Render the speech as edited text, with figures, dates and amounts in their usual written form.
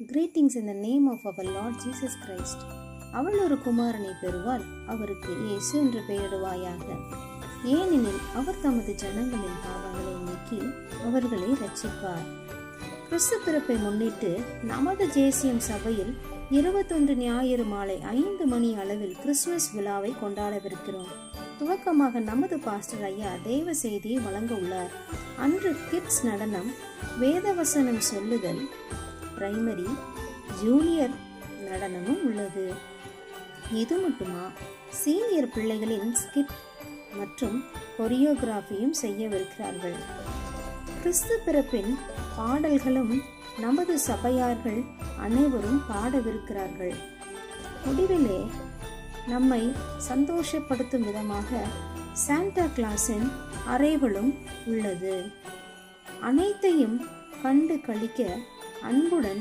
Greetings in the name of our Lord Jesus Christ. அவள் ஒரு குமாரனை பெறுவாள், அவருக்கு இயேசு என்று பெயரிடுவாயாக. ஏனெனில் அவர் தமது ஜனங்களின் பாவங்களை நீக்கி அவர்களை ரட்சிப்பார். கிறிஸ்து பிறப்பை முன்னிட்டு நமது ஜேசியம் சபையில் 21 ஞாயிறு மாலை 5 மணி அளவில் கிறிஸ்துமஸ் விழாவை கொண்டாடவிருக்கிறோம். துவக்கமாக நமது பாஸ்டர் ஐயா தேவ செய்தியை வழங்க உள்ளார். அன்று கிட்ஸ் நடனம், வேதவசனம் சொல்லுதல், பிரைமரி, ஜூனியர் நடனமும் உள்ளது. இது மட்டுமா, சீனியர் பிள்ளைகளின் ஸ்கிட் மற்றும் கொரியோகிராஃபியும் செய்யவிருக்கிறார்கள். கிறிஸ்து பிறப்பின் பாடல்களும் நமது சபையார்கள் அனைவரும் பாடவிருக்கிறார்கள். முடிவிலே நம்மை சந்தோஷப்படுத்தும் விதமாக சாண்டா கிளாஸின் அறைகளும் உள்ளது. அனைத்தையும் கண்டு களிக்க அன்புடன்